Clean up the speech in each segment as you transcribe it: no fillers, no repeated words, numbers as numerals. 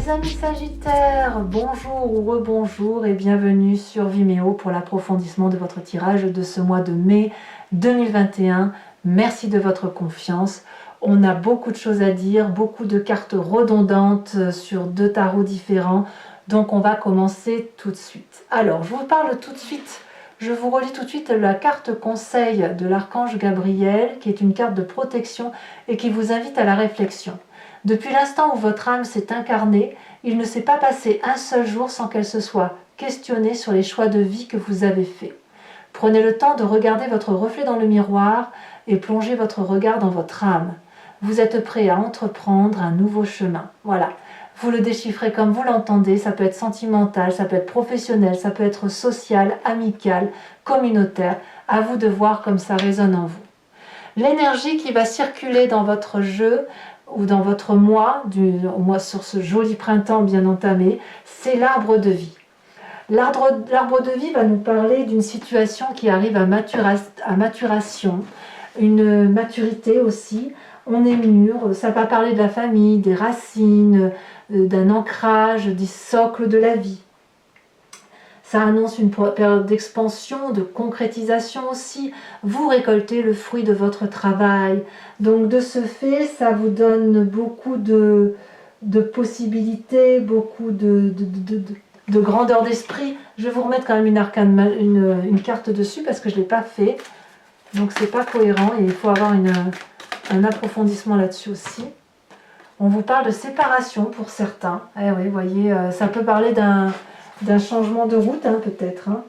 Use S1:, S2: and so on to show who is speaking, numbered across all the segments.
S1: Mes amis Sagittaires, bonjour ou rebonjour et bienvenue sur Vimeo pour l'approfondissement de votre tirage de ce mois de mai 2021. Merci de votre confiance. On a beaucoup de choses à dire, beaucoup de cartes redondantes sur deux tarots différents. Donc on va commencer tout de suite. Alors, je vous parle tout de suite. Je vous relis tout de suite la carte conseil de l'archange Gabriel, qui est une carte de protection et qui vous invite à la réflexion. Depuis l'instant où votre âme s'est incarnée, il ne s'est pas passé un seul jour sans qu'elle se soit questionnée sur les choix de vie que vous avez faits. Prenez le temps de regarder votre reflet dans le miroir et plongez votre regard dans votre âme. Vous êtes prêt à entreprendre un nouveau chemin. Voilà. Vous le déchiffrez comme vous l'entendez, ça peut être sentimental, ça peut être professionnel, ça peut être social, amical, communautaire. À vous de voir comme ça résonne en vous. L'énergie qui va circuler dans votre jeu ou dans votre mois, sur ce joli printemps bien entamé, c'est l'arbre de vie. L'arbre de vie va nous parler d'une situation qui arrive à maturation, une maturité aussi. On est mûr, ça va parler de la famille, des racines, d'un ancrage, des socles de la vie. Ça annonce une période d'expansion, de concrétisation aussi. Vous récoltez le fruit de votre travail. Donc de ce fait, ça vous donne beaucoup de possibilités, beaucoup de grandeur d'esprit. Je vais vous remettre quand même une carte dessus parce que je ne l'ai pas fait. Donc c'est pas cohérent et il faut avoir un approfondissement là-dessus aussi. On vous parle de séparation pour certains. Eh oui, vous voyez, ça peut parler d'un changement de route, hein, peut-être. Hein.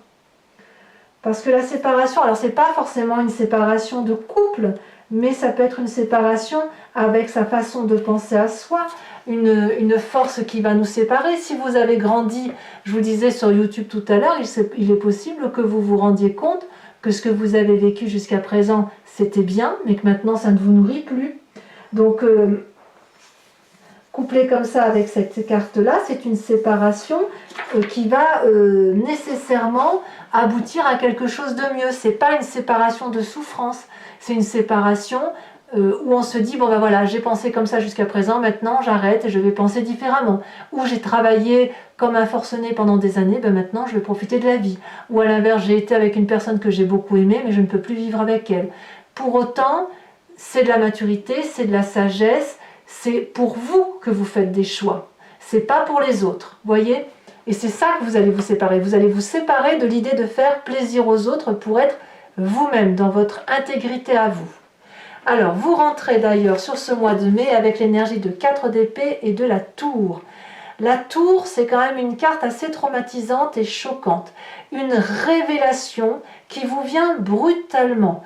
S1: Parce que la séparation, alors c'est pas forcément une séparation de couple, mais ça peut être une séparation avec sa façon de penser à soi, une force qui va nous séparer. Si vous avez grandi, je vous disais sur YouTube tout à l'heure, il est possible que vous vous rendiez compte que ce que vous avez vécu jusqu'à présent, c'était bien, mais que maintenant ça ne vous nourrit plus. Donc, couplé comme ça avec cette carte-là, c'est une séparation qui va nécessairement aboutir à quelque chose de mieux. C'est pas une séparation de souffrance, c'est une séparation où on se dit, bon ben voilà, j'ai pensé comme ça jusqu'à présent, maintenant j'arrête et je vais penser différemment. Ou j'ai travaillé comme un forcené pendant des années, ben maintenant je vais profiter de la vie. Ou à l'inverse, j'ai été avec une personne que j'ai beaucoup aimée, mais je ne peux plus vivre avec elle. Pour autant, c'est de la maturité, c'est de la sagesse, c'est pour vous que vous faites des choix. C'est pas pour les autres, voyez? Et c'est ça que vous allez vous séparer. Vous allez vous séparer de l'idée de faire plaisir aux autres pour être vous-même, dans votre intégrité à vous. Alors, vous rentrez d'ailleurs sur ce mois de mai avec l'énergie de 4 d'épée et de la tour. La tour, c'est quand même une carte assez traumatisante et choquante. Une révélation qui vous vient brutalement.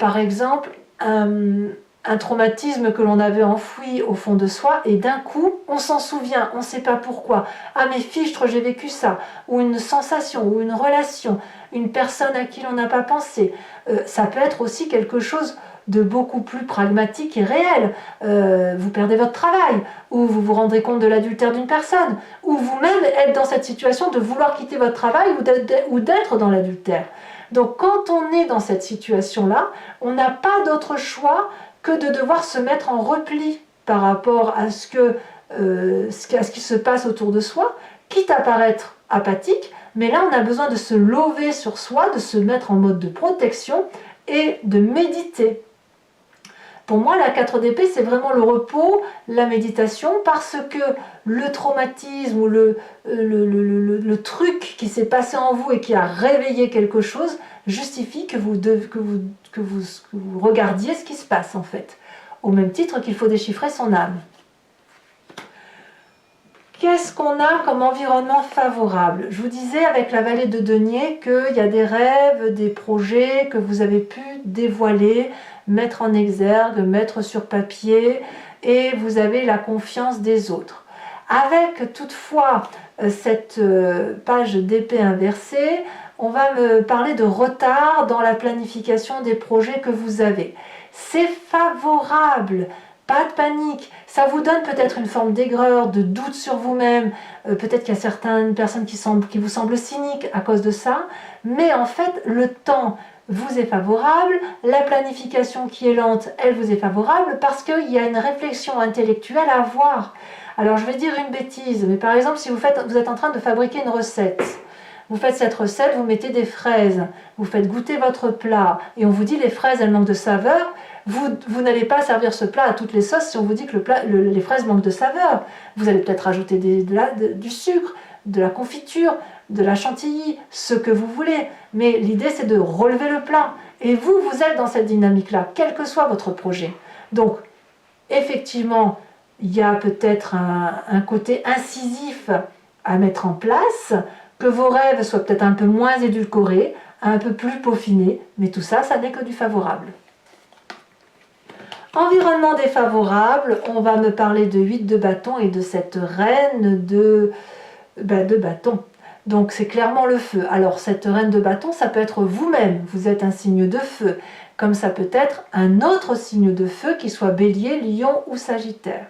S1: Par exemple, un traumatisme que l'on avait enfoui au fond de soi et d'un coup, on s'en souvient, on ne sait pas pourquoi. Ah mais fichtre, j'ai vécu ça. Ou une sensation, ou une relation, une personne à qui l'on n'a pas pensé. Ça peut être aussi quelque chose de beaucoup plus pragmatique et réel. Vous perdez votre travail, ou vous vous rendrez compte de l'adultère d'une personne, ou vous-même êtes dans cette situation de vouloir quitter votre travail ou d'être dans l'adultère. Donc quand on est dans cette situation-là, on n'a pas d'autre choix que de devoir se mettre en repli par rapport à ce qui se passe autour de soi, quitte à paraître apathique, mais là on a besoin de se lever sur soi, de se mettre en mode de protection et de méditer. Pour moi, la 4 d'épée, c'est vraiment le repos, la méditation, parce que le traumatisme ou le truc qui s'est passé en vous et qui a réveillé quelque chose justifie que vous regardiez ce qui se passe en fait. Au même titre qu'il faut déchiffrer son âme. Qu'est-ce qu'on a comme environnement favorable? Je vous disais avec la vallée de denier qu'il y a des rêves, des projets que vous avez pu dévoiler, mettre en exergue, mettre sur papier, et vous avez la confiance des autres. Avec toutefois cette page d'épée inversée, on va me parler de retard dans la planification des projets que vous avez. C'est favorable. Pas de panique, ça vous donne peut-être une forme d'aigreur, de doute sur vous-même, peut-être qu'il y a certaines personnes qui vous semblent cyniques à cause de ça, mais en fait le temps vous est favorable, la planification qui est lente, elle vous est favorable parce qu'il y a une réflexion intellectuelle à avoir. Alors je vais dire une bêtise, mais par exemple si vous êtes en train de fabriquer une recette, vous faites cette recette, vous mettez des fraises, vous faites goûter votre plat, et on vous dit les fraises elles manquent de saveur, vous n'allez pas servir ce plat à toutes les sauces si on vous dit que les fraises manquent de saveur. Vous allez peut-être rajouter du sucre, de la confiture, de la chantilly, ce que vous voulez. Mais l'idée c'est de relever le plat. Et vous êtes dans cette dynamique-là, quel que soit votre projet. Donc, effectivement, il y a peut-être un côté incisif à mettre en place, que vos rêves soient peut-être un peu moins édulcorés, un peu plus peaufinés, mais tout ça, ça n'est que du favorable. Environnement défavorable, on va me parler de 8 de bâton et de cette reine de bâton. Donc c'est clairement le feu. Alors cette reine de bâton, ça peut être vous-même, vous êtes un signe de feu, comme ça peut être un autre signe de feu qui soit bélier, lion ou sagittaire.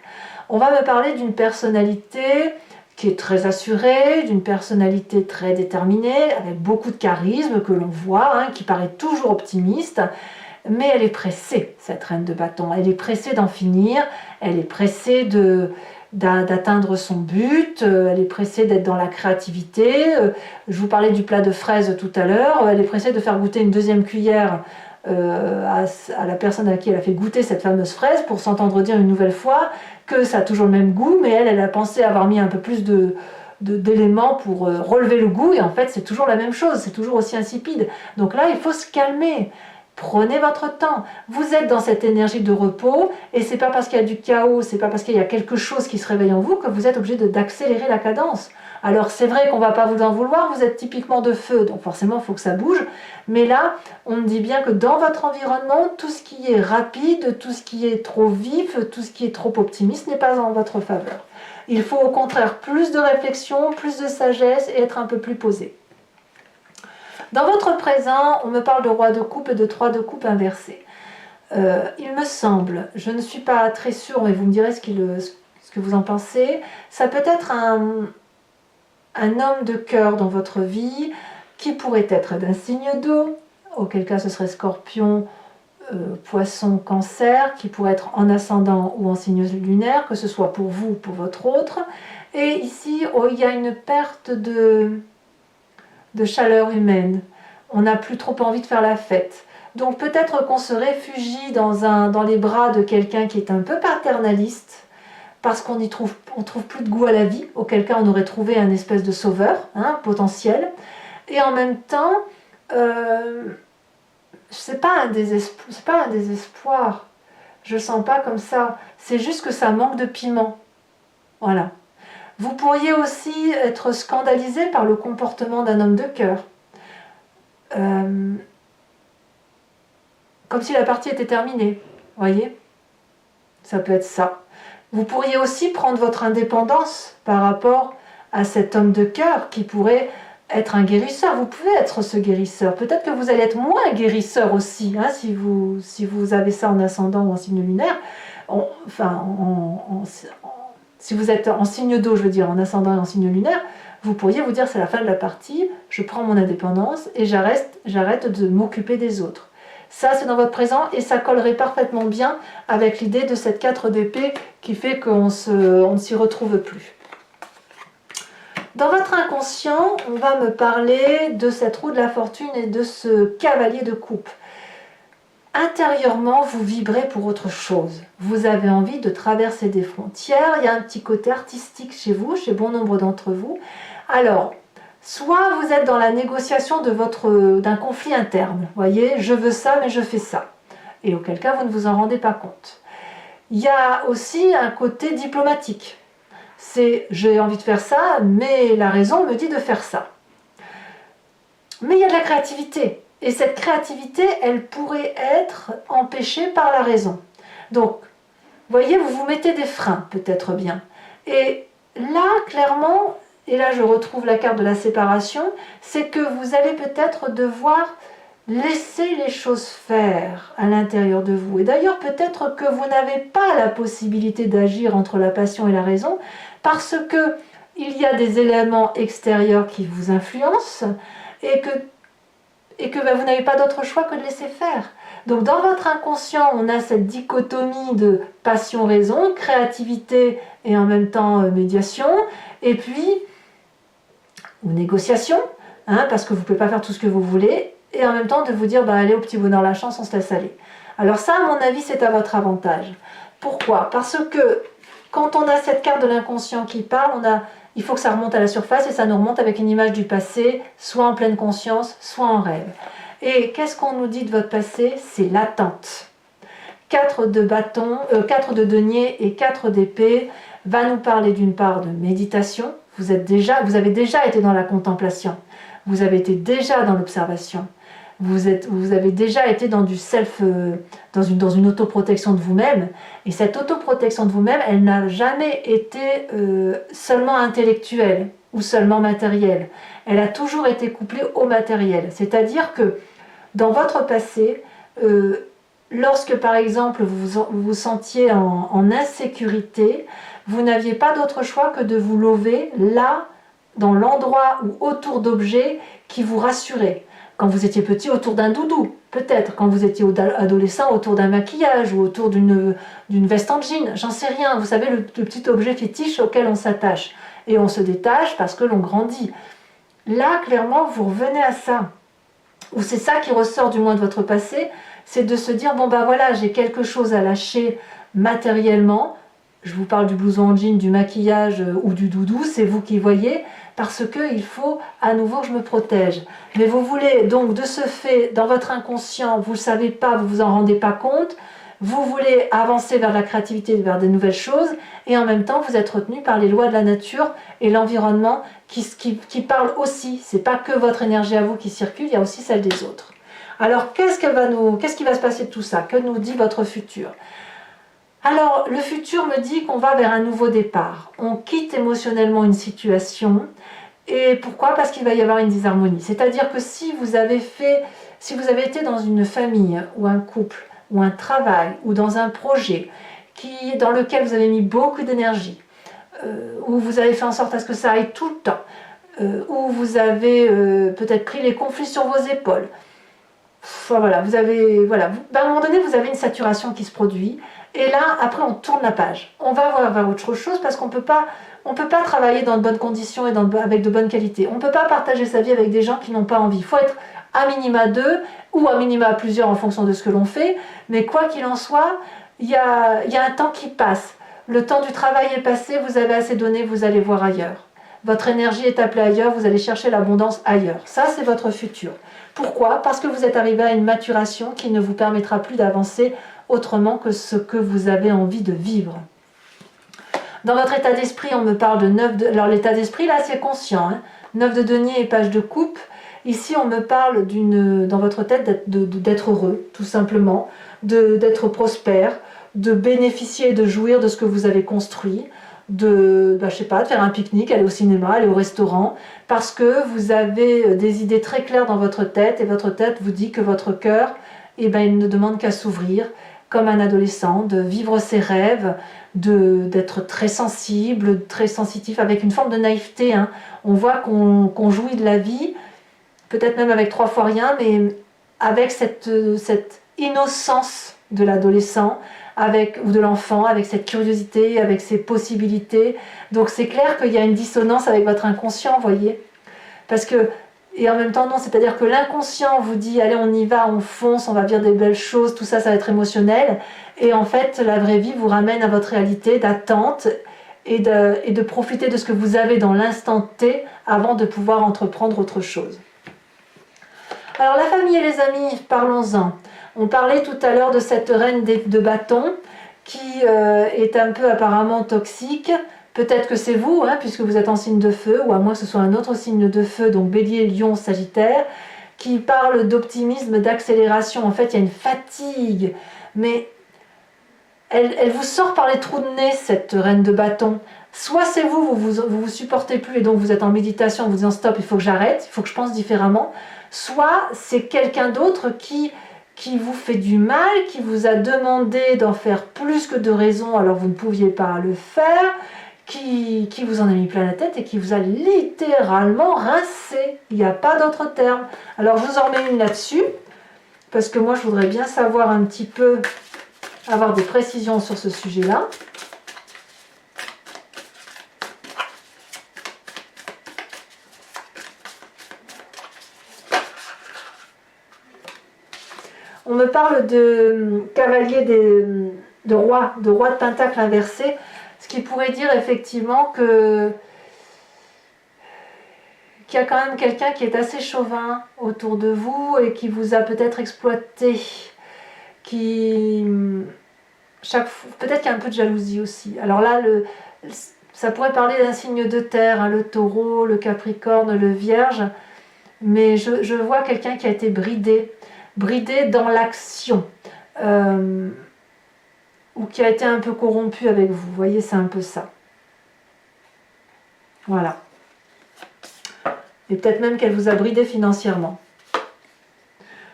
S1: On va me parler d'une personnalité qui est très assurée, d'une personnalité très déterminée, avec beaucoup de charisme que l'on voit, qui paraît toujours optimiste. Mais elle est pressée, cette reine de bâton. Elle est pressée d'en finir, elle est pressée d'atteindre son but, elle est pressée d'être dans la créativité. Je vous parlais du plat de fraises tout à l'heure, elle est pressée de faire goûter une deuxième cuillère à la personne à qui elle a fait goûter cette fameuse fraise pour s'entendre dire une nouvelle fois que ça a toujours le même goût, mais elle a pensé avoir mis un peu plus d'éléments pour relever le goût, et en fait c'est toujours la même chose, c'est toujours aussi insipide. Donc là il faut se calmer. Prenez votre temps. Vous êtes dans cette énergie de repos et c'est pas parce qu'il y a du chaos, c'est pas parce qu'il y a quelque chose qui se réveille en vous que vous êtes obligé d'accélérer la cadence. Alors c'est vrai qu'on va pas vous en vouloir, vous êtes typiquement de feu, donc forcément il faut que ça bouge. Mais là, on me dit bien que dans votre environnement, tout ce qui est rapide, tout ce qui est trop vif, tout ce qui est trop optimiste n'est pas en votre faveur. Il faut au contraire plus de réflexion, plus de sagesse et être un peu plus posé. Dans votre présent, on me parle de roi de coupe et de 3 de coupe inversés. Il me semble, je ne suis pas très sûre, mais vous me direz ce que vous en pensez, ça peut être un homme de cœur dans votre vie qui pourrait être d'un signe d'eau, auquel cas ce serait Scorpion, Poisson, Cancer, qui pourrait être en ascendant ou en signe lunaire, que ce soit pour vous ou pour votre autre. Et ici, il y a une perte de chaleur humaine. On n'a plus trop envie de faire la fête. Donc peut-être qu'on se réfugie dans les bras de quelqu'un qui est un peu paternaliste, parce qu'on trouve plus de goût à la vie, auquel cas on aurait trouvé un espèce de sauveur potentiel. Et en même temps, c'est pas un désespoir. Je le sens pas comme ça. C'est juste que ça manque de piment. Voilà. Vous pourriez aussi être scandalisé par le comportement d'un homme de cœur. Comme si la partie était terminée. Voyez ? Ça peut être ça. Vous pourriez aussi prendre votre indépendance par rapport à cet homme de cœur qui pourrait être un guérisseur. Vous pouvez être ce guérisseur. Peut-être que vous allez être moins guérisseur aussi, si vous avez ça en ascendant ou en signe lunaire. Si vous êtes en signe d'eau, je veux dire en ascendant et en signe lunaire, vous pourriez vous dire c'est la fin de la partie, je prends mon indépendance et j'arrête de m'occuper des autres. Ça c'est dans votre présent et ça collerait parfaitement bien avec l'idée de cette 4 d'épée qui fait qu'on ne s'y retrouve plus. Dans votre inconscient, on va me parler de cette roue de la fortune et de ce cavalier de coupe. Intérieurement, vous vibrez pour autre chose. Vous avez envie de traverser des frontières. Il y a un petit côté artistique chez vous, chez bon nombre d'entre vous. Alors, soit vous êtes dans la négociation d'un conflit interne. Vous voyez, je veux ça, mais je fais ça. Et auquel cas, vous ne vous en rendez pas compte. Il y a aussi un côté diplomatique. C'est, j'ai envie de faire ça, mais la raison me dit de faire ça. Mais il y a de la créativité. Et cette créativité, elle pourrait être empêchée par la raison. Donc, vous voyez, vous vous mettez des freins, peut-être bien. Et là, clairement, et là je retrouve la carte de la séparation, c'est que vous allez peut-être devoir laisser les choses faire à l'intérieur de vous. Et d'ailleurs, peut-être que vous n'avez pas la possibilité d'agir entre la passion et la raison, parce que il y a des éléments extérieurs qui vous influencent, et que vous n'avez pas d'autre choix que de laisser faire. Donc dans votre inconscient, on a cette dichotomie de passion-raison, créativité et en même temps médiation, et puis, ou négociation, hein, parce que vous ne pouvez pas faire tout ce que vous voulez, et en même temps de vous dire, bah, allez au petit bonheur la chance, on se laisse aller. Alors ça, à mon avis, c'est à votre avantage. Pourquoi? Parce que quand on a cette carte de l'inconscient qui parle, il faut que ça remonte à la surface et ça nous remonte avec une image du passé, soit en pleine conscience, soit en rêve. Et qu'est-ce qu'on nous dit de votre passé? C'est l'attente. 4 de bâton, 4 de denier et 4 d'épée va nous parler d'une part de méditation. Vous avez déjà été dans la contemplation. Vous avez été déjà dans l'observation. Vous avez déjà été dans du self, dans une autoprotection de vous-même. Et cette autoprotection de vous-même, elle n'a jamais été seulement intellectuelle ou seulement matérielle. Elle a toujours été couplée au matériel. C'est-à-dire que dans votre passé, lorsque par exemple vous vous sentiez en insécurité, vous n'aviez pas d'autre choix que de vous lever là, dans l'endroit ou autour d'objets qui vous rassuraient. Quand vous étiez petit, autour d'un doudou, peut-être. Quand vous étiez adolescent, autour d'un maquillage ou autour d'une veste en jean. J'en sais rien. Vous savez, le petit objet fétiche auquel on s'attache. Et on se détache parce que l'on grandit. Là, clairement, vous revenez à ça. Ou c'est ça qui ressort du moins de votre passé, c'est de se dire, bon ben voilà, j'ai quelque chose à lâcher matériellement. Je vous parle du blouson en jean, du maquillage ou du doudou, c'est vous qui voyez, parce qu'il faut à nouveau que je me protège. Mais vous voulez donc de ce fait, dans votre inconscient, vous ne le savez pas, vous ne vous en rendez pas compte, vous voulez avancer vers la créativité, vers des nouvelles choses, et en même temps vous êtes retenu par les lois de la nature et l'environnement qui parlent aussi. Ce n'est pas que votre énergie à vous qui circule, il y a aussi celle des autres. Alors qu'est-ce qui va se passer de tout ça? Que nous dit votre futur? Alors, le futur me dit qu'on va vers un nouveau départ. On quitte émotionnellement une situation. Et pourquoi? Parce qu'il va y avoir une disharmonie. C'est-à-dire que si vous avez été dans une famille ou un couple ou un travail ou dans un projet dans lequel vous avez mis beaucoup d'énergie, où vous avez fait en sorte à ce que ça aille tout le temps, où vous avez peut-être pris les conflits sur vos épaules. Voilà, à un moment donné, vous avez une saturation qui se produit. Et là, après, on tourne la page. On va voir vers autre chose parce qu'on peut pas travailler dans de bonnes conditions et avec de bonnes qualités. On ne peut pas partager sa vie avec des gens qui n'ont pas envie. Il faut être à minima 2 ou à minima plusieurs en fonction de ce que l'on fait. Mais quoi qu'il en soit, il y a un temps qui passe. Le temps du travail est passé, vous avez assez donné, vous allez voir ailleurs. Votre énergie est appelée ailleurs, vous allez chercher l'abondance ailleurs. Ça, c'est votre futur. Pourquoi? Parce que vous êtes arrivé à une maturation qui ne vous permettra plus d'avancer autrement que ce que vous avez envie de vivre. Dans votre état d'esprit, on me parle de 9 de... Alors l'état d'esprit, là, c'est conscient. 9 de denier et page de coupe. Ici, on me parle dans votre tête d'être heureux, tout simplement, d'être prospère, de bénéficier et de jouir de ce que vous avez construit, de faire un pique-nique, aller au cinéma, aller au restaurant, parce que vous avez des idées très claires dans votre tête, et votre tête vous dit que votre cœur, il ne demande qu'à s'ouvrir, comme un adolescent, de vivre ses rêves, d'être très sensible, très sensitif, avec une forme de naïveté. On voit qu'on jouit de la vie, peut-être même avec 3 fois rien, mais avec cette innocence de l'adolescent, ou de l'enfant, avec cette curiosité, avec ses possibilités. Donc c'est clair qu'il y a une dissonance avec votre inconscient, vous voyez. Et en même temps, non, c'est-à-dire que l'inconscient vous dit, allez, on y va, on fonce, on va dire des belles choses, tout ça, ça va être émotionnel. Et en fait, la vraie vie vous ramène à votre réalité d'attente et de profiter de ce que vous avez dans l'instant T avant de pouvoir entreprendre autre chose. Alors, la famille et les amis, parlons-en. On parlait tout à l'heure de cette reine de bâton qui est un peu apparemment toxique. Peut-être que c'est vous, puisque vous êtes en signe de feu, ou à moins que ce soit un autre signe de feu, donc Bélier, Lion, Sagittaire, qui parle d'optimisme, d'accélération. En fait, il y a une fatigue, mais elle vous sort par les trous de nez, cette reine de bâton. Soit c'est vous supportez plus et donc vous êtes en méditation, vous disant stop, il faut que j'arrête, il faut que je pense différemment. Soit c'est quelqu'un d'autre qui vous fait du mal, qui vous a demandé d'en faire plus que de raison, alors vous ne pouviez pas le faire, qui vous en a mis plein la tête et qui vous a littéralement rincé. Il n'y a pas d'autre terme. Alors je vous en remets une là-dessus. parce que moi je voudrais bien savoir un petit peu, avoir des précisions sur ce sujet-là. On me parle de cavalier de roi de pentacle inversé, ce qui pourrait dire effectivement qu'il y a quand même quelqu'un qui est assez chauvin autour de vous et qui vous a peut-être exploité, peut-être qu'il y a un peu de jalousie aussi. Alors là, ça pourrait parler d'un signe de terre, hein, le taureau, le capricorne, le vierge, mais je vois quelqu'un qui a été bridé dans l'action, ou qui a été un peu corrompu avec vous. Vous voyez, c'est un peu ça. Voilà. Et peut-être même qu'elle vous a bridé financièrement.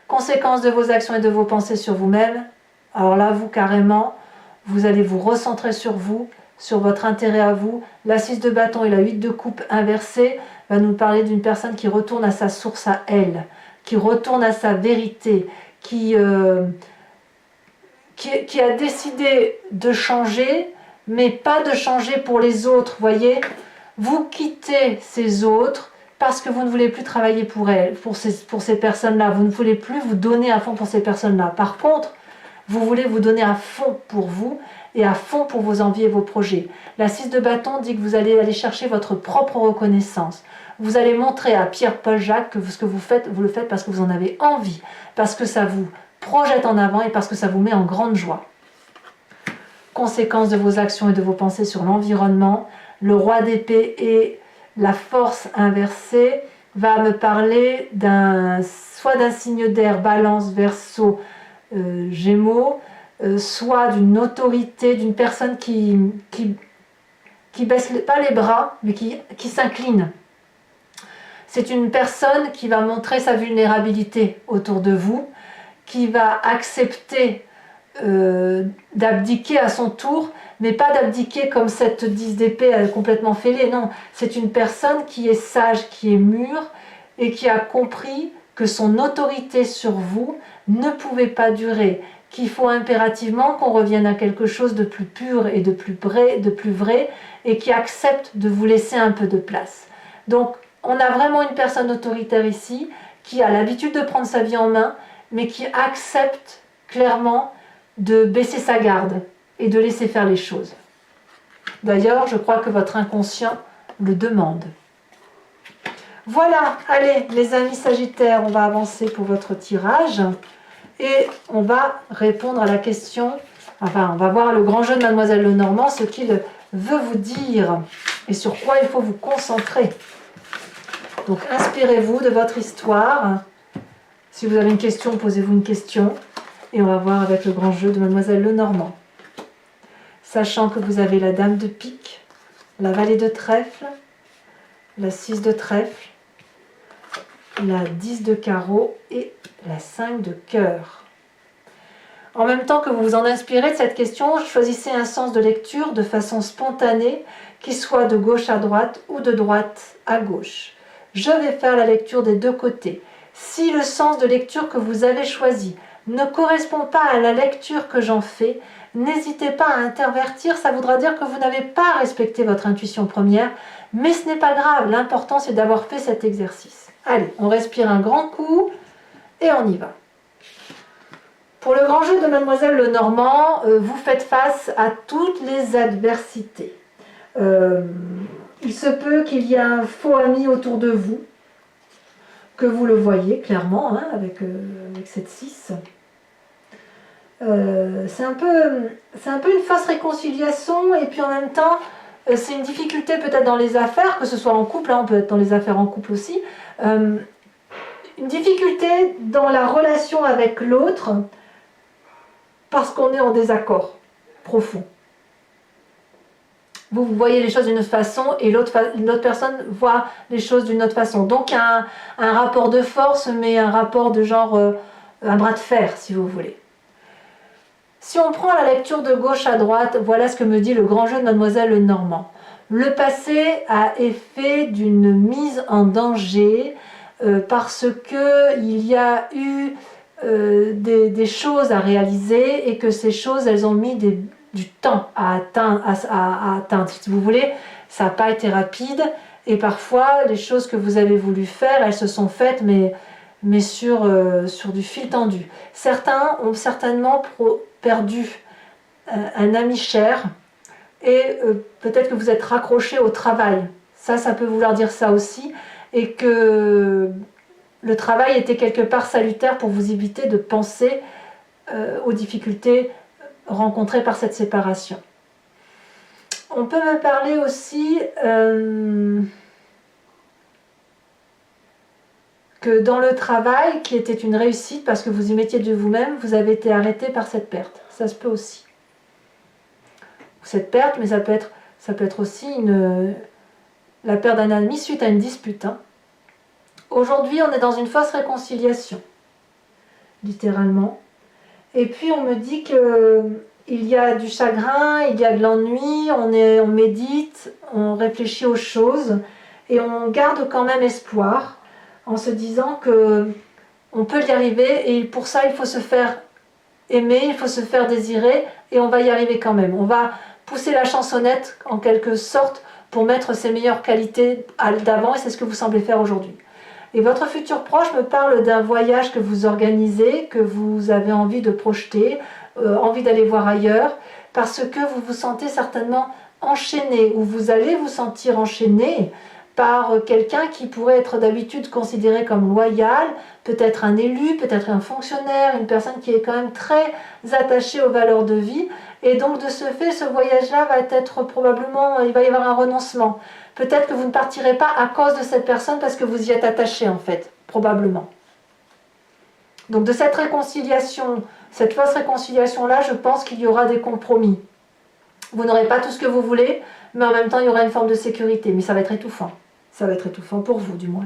S1: Conséquence de vos actions et de vos pensées sur vous-même. Alors là, vous, carrément, vous allez vous recentrer sur vous, sur votre intérêt à vous. La 6 de bâton et la 8 de coupe inversée va nous parler d'une personne qui retourne à sa source à elle, qui retourne à sa vérité, qui a décidé de changer, mais pas de changer pour les autres, voyez. Vous quittez ces autres parce que vous ne voulez plus travailler pour elles, pour ces personnes-là. Vous ne voulez plus vous donner à fond pour ces personnes-là. Par contre, vous voulez vous donner à fond pour vous et à fond pour vos envies et vos projets. La 6 de bâton dit que vous allez aller chercher votre propre reconnaissance. Vous allez montrer à Pierre-Paul Jacques que ce que vous faites, vous le faites parce que vous en avez envie, parce que ça vous projette en avant et parce que ça vous met en grande joie. Conséquence de vos actions et de vos pensées sur l'environnement, le roi d'épée et la force inversée va me parler soit d'un signe d'air, balance, verseau, gémeaux, soit d'une autorité, d'une personne qui baisse pas les bras, mais qui s'incline. C'est une personne qui va montrer sa vulnérabilité autour de vous, qui va accepter d'abdiquer à son tour, mais pas d'abdiquer comme cette 10 d'épée complètement fêlée, non. C'est une personne qui est sage, qui est mûre et qui a compris que son autorité sur vous ne pouvait pas durer, qu'il faut impérativement qu'on revienne à quelque chose de plus pur et de plus vrai, et qui accepte de vous laisser un peu de place. Donc, on a vraiment une personne autoritaire ici, qui a l'habitude de prendre sa vie en main, mais qui accepte clairement de baisser sa garde et de laisser faire les choses. D'ailleurs, je crois que votre inconscient le demande. Voilà, allez les amis Sagittaires, on va avancer pour votre tirage et on va répondre à la question, enfin on va voir le grand jeu de Mademoiselle Lenormand, ce qu'il veut vous dire et sur quoi il faut vous concentrer. Donc inspirez-vous de votre histoire. Si vous avez une question, posez-vous une question. Et on va voir avec le grand jeu de Mademoiselle Lenormand. Sachant que vous avez la dame de pique, la vallée de trèfle, la 6 de trèfle, la 10 de carreau et la 5 de cœur. En même temps que vous vous en inspirez de cette question, choisissez un sens de lecture de façon spontanée, qui soit de gauche à droite ou de droite à gauche. Je vais faire la lecture des deux côtés. Si le sens de lecture que vous avez choisi ne correspond pas à la lecture que j'en fais, n'hésitez pas à intervertir, ça voudra dire que vous n'avez pas respecté votre intuition première, mais ce n'est pas grave, l'important c'est d'avoir fait cet exercice. Allez, on respire un grand coup et on y va. Pour le grand jeu de Mademoiselle Lenormand, vous faites face à toutes les adversités. Il se peut qu'il y ait un faux ami autour de vous, que vous le voyez clairement, hein, avec cette 6. C'est un peu une fausse réconciliation, et puis en même temps, c'est une difficulté peut-être dans les affaires, que ce soit en couple, hein, on peut être dans les affaires en couple aussi, une difficulté dans la relation avec l'autre, parce qu'on est en désaccord profond. Vous voyez les choses d'une autre façon et l'autre personne voit les choses d'une autre façon. Donc un rapport de force, mais un rapport de genre, un bras de fer, si vous voulez. Si on prend la lecture de gauche à droite, voilà ce que me dit le grand jeu de Mademoiselle Lenormand. Le passé a effet d'une mise en danger parce qu'il y a eu des choses à réaliser et que ces choses, elles ont mis du temps à atteindre. Si vous voulez, ça n'a pas été rapide et parfois les choses que vous avez voulu faire, elles se sont faites mais sur du fil tendu. Certains ont certainement perdu un ami cher et peut-être que vous êtes raccroché au travail. Ça peut vouloir dire ça aussi, et que le travail était quelque part salutaire pour vous éviter de penser aux difficultés rencontrées par cette séparation. On peut me parler aussi que dans le travail, qui était une réussite parce que vous y mettiez de vous-même, vous avez été arrêté par cette perte. Ça se peut aussi. Cette perte, mais ça peut être aussi la perte d'un ami suite à une dispute. Aujourd'hui, on est dans une fausse réconciliation, littéralement. Et puis, on me dit qu'il y a du chagrin, il y a de l'ennui, on médite, on réfléchit aux choses, et on garde quand même espoir, en se disant qu'on peut y arriver, et pour ça, il faut se faire aimer, il faut se faire désirer, et on va y arriver quand même. On va pousser la chansonnette, en quelque sorte, pour mettre ses meilleures qualités d'avant, et c'est ce que vous semblez faire aujourd'hui. Et votre futur proche me parle d'un voyage que vous organisez, que vous avez envie de projeter, envie d'aller voir ailleurs, parce que vous vous sentez certainement enchaîné, ou vous allez vous sentir enchaîné par quelqu'un qui pourrait être d'habitude considéré comme loyal, peut-être un élu, peut-être un fonctionnaire, une personne qui est quand même très attachée aux valeurs de vie. Et donc de ce fait, ce voyage-là va être probablement, il va y avoir un renoncement. Peut-être que vous ne partirez pas à cause de cette personne parce que vous y êtes attaché en fait, probablement. Donc de cette réconciliation, cette fausse réconciliation-là, je pense qu'il y aura des compromis. Vous n'aurez pas tout ce que vous voulez, mais en même temps il y aura une forme de sécurité, mais ça va être étouffant. Ça va être étouffant pour vous du moins.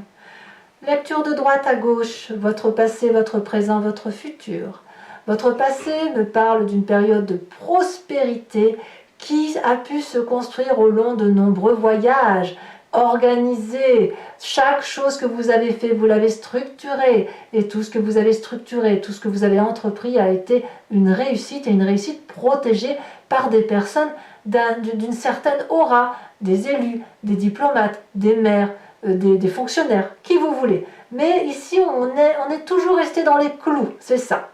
S1: Lecture de droite à gauche, votre passé, votre présent, votre futur. Votre passé me parle d'une période de prospérité qui a pu se construire au long de nombreux voyages, organisé. Chaque chose que vous avez fait, vous l'avez structuré. Et tout ce que vous avez structuré, tout ce que vous avez entrepris a été une réussite, et une réussite protégée par des personnes d'une certaine aura, des élus, des diplomates, des maires, des fonctionnaires, qui vous voulez. Mais ici, on est toujours resté dans les clous, c'est ça.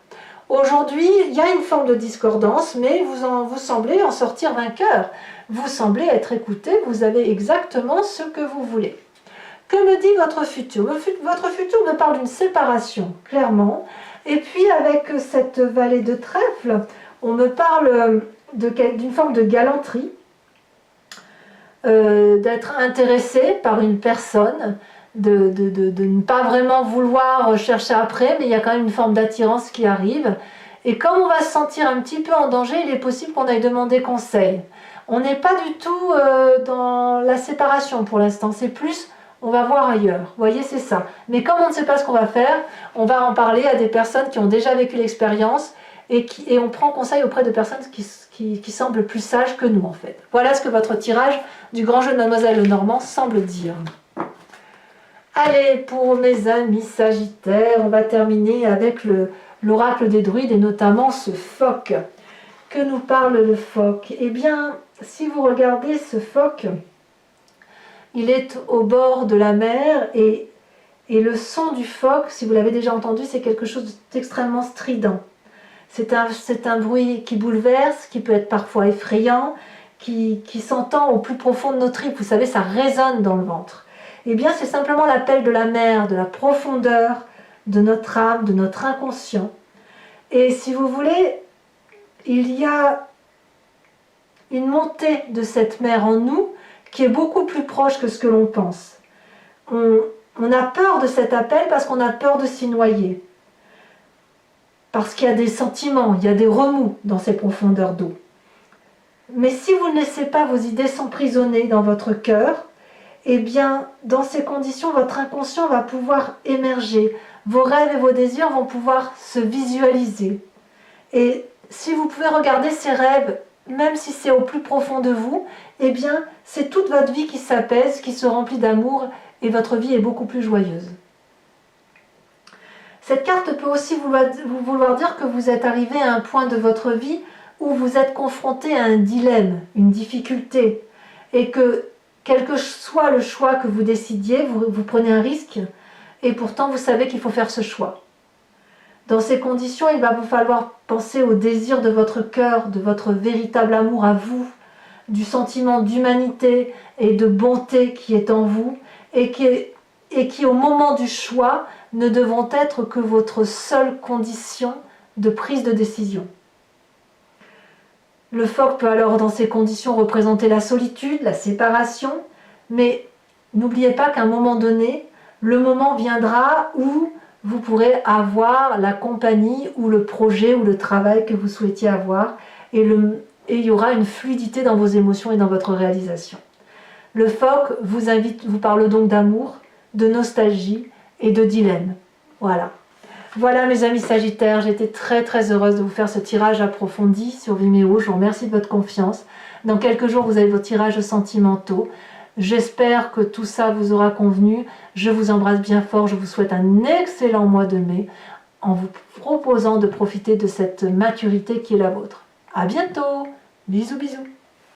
S1: Aujourd'hui, il y a une forme de discordance, mais vous semblez en sortir vainqueur. Vous semblez être écouté, vous avez exactement ce que vous voulez. Que me dit votre futur? Votre futur me parle d'une séparation, clairement. Et puis avec cette vallée de trèfle, on me parle d'une forme de galanterie, d'être intéressé par une personne, de ne pas vraiment vouloir chercher après, mais il y a quand même une forme d'attirance qui arrive. Et comme on va se sentir un petit peu en danger, il est possible qu'on aille demander conseil. On n'est pas du tout dans la séparation pour l'instant, c'est plus on va voir ailleurs. Vous voyez, c'est ça. Mais comme on ne sait pas ce qu'on va faire, on va en parler à des personnes qui ont déjà vécu l'expérience, et on prend conseil auprès de personnes qui semblent plus sages que nous en fait. Voilà ce que votre tirage du grand jeu de Mademoiselle Lenormand semble dire. Allez, pour mes amis Sagittaires, on va terminer avec l'oracle des druides et notamment ce phoque. Que nous parle le phoque? Eh bien, si vous regardez ce phoque, il est au bord de la mer et le son du phoque, si vous l'avez déjà entendu, c'est quelque chose d'extrêmement strident. C'est un bruit qui bouleverse, qui peut être parfois effrayant, qui s'entend au plus profond de nos tripes. Vous savez, ça résonne dans le ventre. Eh bien, c'est simplement l'appel de la mer, de la profondeur de notre âme, de notre inconscient. Et si vous voulez, il y a une montée de cette mer en nous qui est beaucoup plus proche que ce que l'on pense. On a peur de cet appel parce qu'on a peur de s'y noyer. Parce qu'il y a des sentiments, il y a des remous dans ces profondeurs d'eau. Mais si vous ne laissez pas vos idées s'emprisonner dans votre cœur, eh bien, dans ces conditions, votre inconscient va pouvoir émerger. Vos rêves et vos désirs vont pouvoir se visualiser. Et si vous pouvez regarder ces rêves, même si c'est au plus profond de vous, eh bien, c'est toute votre vie qui s'apaise, qui se remplit d'amour, et votre vie est beaucoup plus joyeuse. Cette carte peut aussi vouloir dire que vous êtes arrivé à un point de votre vie où vous êtes confronté à un dilemme, une difficulté, et que quel que soit le choix que vous décidiez, vous prenez un risque, et pourtant vous savez qu'il faut faire ce choix. Dans ces conditions, il va vous falloir penser au désir de votre cœur, de votre véritable amour à vous, du sentiment d'humanité et de bonté qui est en vous, et qui au moment du choix ne devront être que votre seule condition de prise de décision. Le phoque peut alors dans ces conditions représenter la solitude, la séparation, mais n'oubliez pas qu'à un moment donné, le moment viendra où vous pourrez avoir la compagnie ou le projet ou le travail que vous souhaitiez avoir et il y aura une fluidité dans vos émotions et dans votre réalisation. Le phoque vous parle donc d'amour, de nostalgie et de dilemme. Voilà. Voilà mes amis Sagittaires, j'étais très heureuse de vous faire ce tirage approfondi sur Vimeo. Je vous remercie de votre confiance. Dans quelques jours, vous avez vos tirages sentimentaux. J'espère que tout ça vous aura convenu. Je vous embrasse bien fort. Je vous souhaite un excellent mois de mai en vous proposant de profiter de cette maturité qui est la vôtre. À bientôt. Bisous bisous.